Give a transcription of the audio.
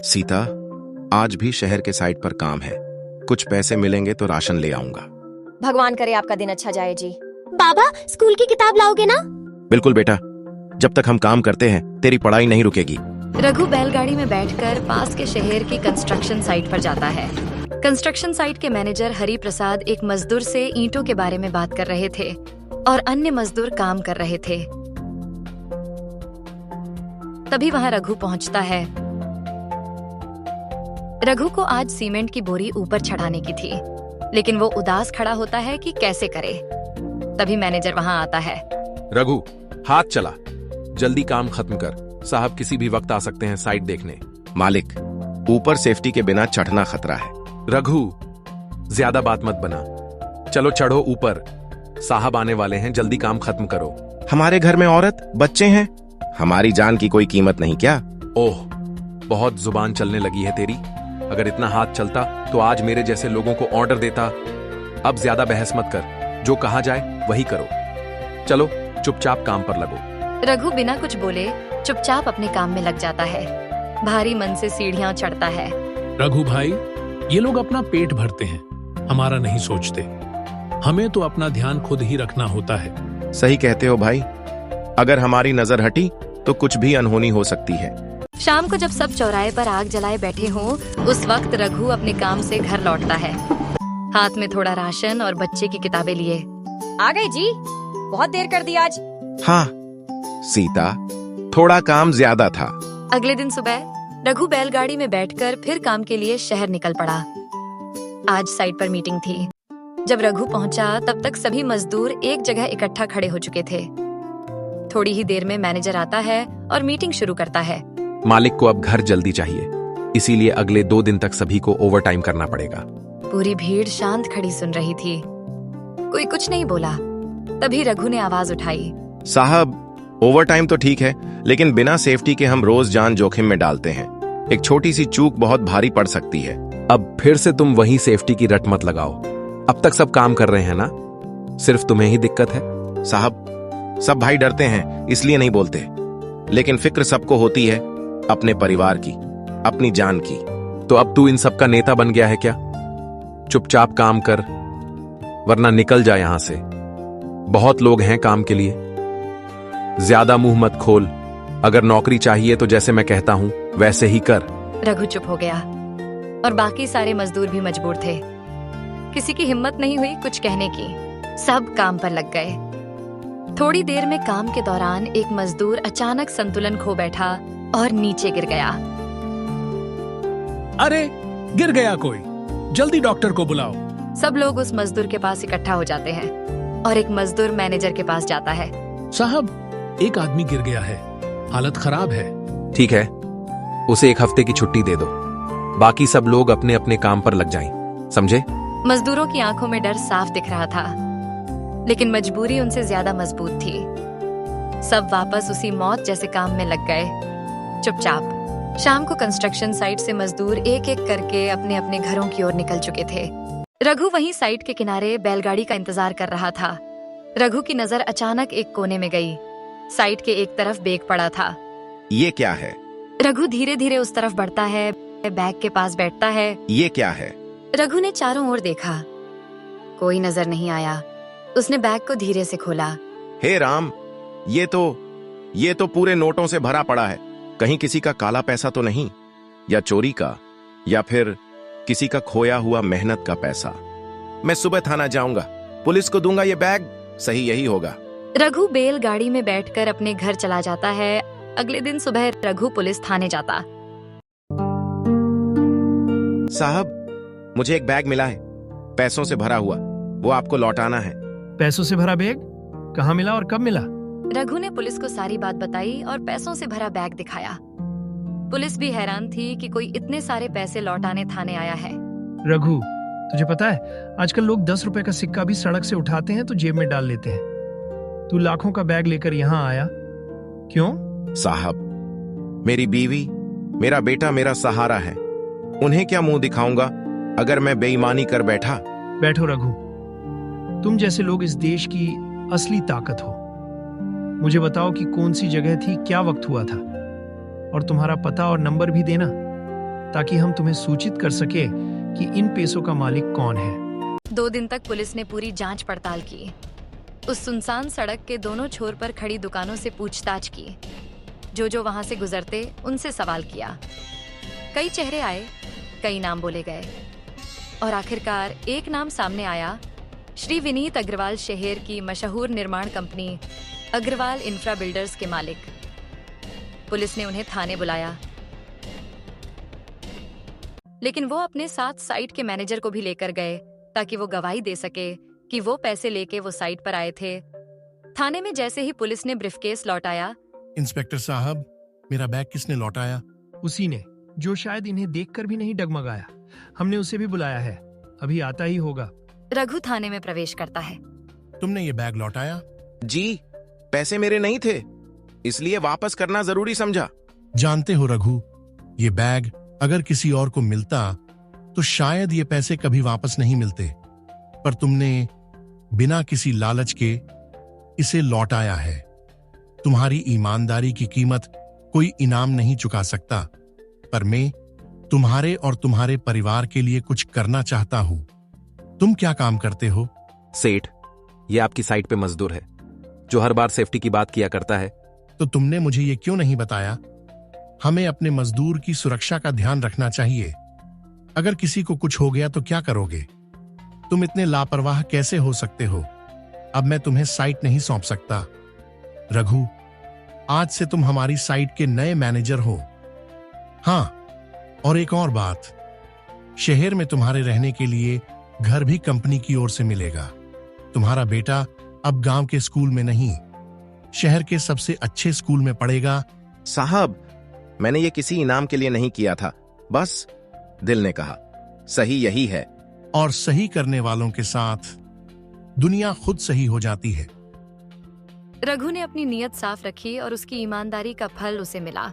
सीता, आज भी शहर के साइट पर काम है। कुछ पैसे मिलेंगे तो राशन ले आऊंगा। भगवान करे आपका दिन अच्छा जाए जी। बाबा, स्कूल की किताब लाओगे ना? बिल्कुल बेटा, जब तक हम काम करते हैं तेरी पढ़ाई नहीं रुकेगी। रघु बैलगाड़ी में बैठकर पास के शहर की कंस्ट्रक्शन साइट पर जाता है। कंस्ट्रक्शन साइट के मैनेजर हरि प्रसाद एक मजदूर से ईंटों के बारे में बात कर रहे थे और अन्य मजदूर काम कर रहे थे। तभी वहां रघु पहुंचता है। रघु को आज सीमेंट की बोरी ऊपर चढ़ाने की थी, लेकिन वो उदास खड़ा होता है कि कैसे करे। तभी मैनेजर वहां आता है। रघु, हाथ चला, जल्दी काम खत्म कर, साहब किसी भी वक्त आ सकते हैं साइट देखने। मालिक, ऊपर सेफ्टी के बिना चढ़ना खतरा है। रघु, ज्यादा बात मत बना, चलो चढ़ो ऊपर, साहब आने वाले हैं, जल्दी काम खत्म करो। हमारे घर में औरत बच्चे हैं, हमारी जान की कोई कीमत नहीं क्या? ओह, बहुत जुबान चलने लगी है तेरी। अगर इतना हाथ चलता तो आज मेरे जैसे लोगों को ऑर्डर देता। अब ज्यादा बहस मत कर, जो कहा जाए वही करो। चलो चुपचाप काम पर लगो। रघु बिना कुछ बोले चुपचाप अपने काम में लग जाता है। भारी मन से सीढ़ियां चढ़ता है। रघु भाई, ये लोग अपना पेट भरते हैं, हमारा नहीं सोचते। हमें तो अपना ध्यान खुद ही रखना होता है। सही कहते हो भाई, अगर हमारी नजर हटी तो कुछ भी अनहोनी हो सकती है। शाम को जब सब चौराहे पर आग जलाए बैठे हों, उस वक्त रघु अपने काम से घर लौटता है, हाथ में थोड़ा राशन और बच्चे की किताबें लिए। आ गए जी, बहुत देर कर दी आज। हाँ सीता, थोड़ा काम ज्यादा था। अगले दिन सुबह रघु बैलगाड़ी में बैठकर फिर काम के लिए शहर निकल पड़ा। आज साइट पर मीटिंग थी। जब रघु पहुंचा तब तक सभी मजदूर एक जगह इकट्ठा खड़े हो चुके थे। थोड़ी ही देर में मैनेजर आता है और मीटिंग शुरू करता है। मालिक को अब घर जल्दी चाहिए, इसीलिए अगले 2 दिन तक सभी को ओवरटाइम करना पड़ेगा। पूरी भीड़ शांत खड़ी सुन रही थी, कोई कुछ नहीं बोला। तभी रघु ने आवाज उठाई। साहब, ओवरटाइम तो ठीक है, लेकिन बिना सेफ्टी के हम रोज जान जोखिम में डालते हैं। एक छोटी सी चूक बहुत भारी पड़ सकती है। अब फिर से तुम वही सेफ्टी की रट मत लगाओ। अब तक सब काम कर रहे हैं ना, सिर्फ तुम्हें ही दिक्कत है। साहब, सब भाई डरते हैं इसलिए नहीं बोलते, लेकिन फिक्र सबको होती है, अपने परिवार की, अपनी जान की। तो अब तू इन सबका नेता बन गया है क्या? चुपचाप काम कर, वरना निकल जा यहां से। बहुत लोग हैं काम के लिए। ज्यादा मुंह मत खोल। अगर नौकरी चाहिए तो जैसे मैं कहता हूं वैसे ही कर। रघु चुप हो गया और बाकी सारे मजदूर भी मजबूर थे। किसी की हिम्मत नहीं हुई कुछ कहने की। सब काम पर लग गए। थोड़ी देर में काम के दौरान एक मजदूर अचानक संतुलन खो बैठा और नीचे गिर गया। अरे, गिर गया कोई, जल्दी डॉक्टर को बुलाओ। सब लोग उस मजदूर के पास इकट्ठा हो जाते हैं और एक मजदूर मैनेजर के पास जाता है। साहब, एक आदमी गिर गया है, हालत खराब है। ठीक है, उसे 1 हफ्ते की छुट्टी दे दो, बाकी सब लोग अपने अपने काम पर लग जाएं, समझे? मजदूरों की आंखों में डर साफ दिख रहा था, लेकिन मजबूरी उनसे ज्यादा मजबूत थी। सब वापस उसी मौत जैसे काम में लग गए, चुपचाप। शाम को कंस्ट्रक्शन साइट से मजदूर एक एक करके अपने अपने घरों की ओर निकल चुके थे। रघु वहीं साइट के किनारे बैलगाड़ी का इंतजार कर रहा था। रघु की नजर अचानक एक कोने में गई। साइट के एक तरफ बैग पड़ा था। ये क्या है? रघु धीरे धीरे उस तरफ बढ़ता है, बैग के पास बैठता है। ये क्या है? रघु ने चारों ओर देखा, कोई नजर नहीं आया। उसने बैग को धीरे से खोला। हे राम, ये तो पूरे नोटों से भरा पड़ा है। कहीं किसी का काला पैसा तो नहीं, या चोरी का, या फिर किसी का खोया हुआ मेहनत का पैसा। मैं सुबह थाना जाऊंगा, पुलिस को दूंगा ये बैग, सही यही होगा। रघु बैलगाड़ी में बैठकर अपने घर चला जाता है। अगले दिन सुबह रघु पुलिस थाने जाता। साहब, मुझे एक बैग मिला है, पैसों से भरा हुआ, वो आपको लौटाना है। पैसों से भरा बैग कहाँ मिला और कब मिला? रघु ने पुलिस को सारी बात बताई और पैसों से भरा बैग दिखाया। पुलिस भी हैरान थी कि कोई इतने सारे पैसे लौटाने थाने आया है। रघु, तुझे पता है आजकल लोग 10 रुपए का सिक्का भी सड़क से उठाते हैं तो जेब में डाल लेते हैं। तू लाखों का बैग लेकर यहाँ आया, क्यों? साहब, मेरी बीवी, मेरा बेटा मेरा सहारा है। उन्हें क्या मुंह दिखाऊंगा अगर मैं बेईमानी कर बैठा? बैठो रघु, तुम जैसे लोग इस देश की असली ताकत हो। मुझे बताओ कि कौन सी जगह थी, क्या वक्त हुआ था? और तुम्हारा पता और नंबर भी देना, ताकि हम तुम्हें सूचित कर सके कि इन पैसों का मालिक कौन है। 2 दिन तक पुलिस ने पूरी जांच पड़ताल की। उस सुनसान सड़क के दोनों छोर पर खड़ी दुकानों से पूछताछ की। जो वहां से गुजरते उनसे सवाल किया। कई चेहरे आए, कई नाम बोले गए और आखिरकार एक नाम सामने आया, श्री विनीत अग्रवाल, शहर की मशहूर निर्माण कंपनी अग्रवाल इंफ्रा बिल्डर्स के मालिक। पुलिस ने उन्हें थाने बुलाया, लेकिन वो अपने साथ साइट के मैनेजर को भी लेकर गए ताकि वो गवाही दे सके कि वो पैसे लेके वो साइट पर आए थे। थाने में जैसे ही पुलिस ने ब्रीफकेस लौटाया, इंस्पेक्टर साहब, मेरा बैग किसने लौटाया? उसी ने, जो शायद इन्हें देखकर भी नहीं डगमगाया। हमने उसे भी बुलाया है, अभी आता ही होगा। रघु थाने में प्रवेश करता है। तुमने ये बैग लौटाया? जी, पैसे मेरे नहीं थे, इसलिए वापस करना जरूरी समझा। जानते हो रघु, ये बैग अगर किसी और को मिलता तो शायद ये पैसे कभी वापस नहीं मिलते, पर तुमने बिना किसी लालच के इसे लौटाया है। तुम्हारी ईमानदारी की कीमत कोई इनाम नहीं चुका सकता, पर मैं तुम्हारे और तुम्हारे परिवार के लिए कुछ करना चाहता हूं। तुम क्या काम करते हो? सेठ, ये आपकी साइट पे मजदूर है जो हर बार सेफ्टी की बात किया करता है। तो तुमने मुझे ये क्यों नहीं बताया? हमें अपने मजदूर की सुरक्षा का ध्यान रखना चाहिए। अगर किसी को कुछ हो गया तो क्या करोगे? तुम इतने लापरवाह कैसे हो सकते हो? अब मैं तुम्हें साइट नहीं सौंप सकता। रघु, आज से तुम हमारी साइट के नए मैनेजर हो। हाँ, और एक और बात, शहर में तुम्हारे रहने के लिए घर भी कंपनी की ओर से मिलेगा। तुम्हारा बेटा अब गांव के स्कूल में नहीं, शहर के सबसे अच्छे स्कूल में पढ़ेगा। साहब, मैंने ये किसी इनाम के लिए नहीं किया था, बस दिल ने कहा सही यही है। और सही करने वालों के साथ दुनिया खुद सही हो जाती है। रघु ने अपनी नीयत साफ रखी और उसकी ईमानदारी का फल उसे मिला।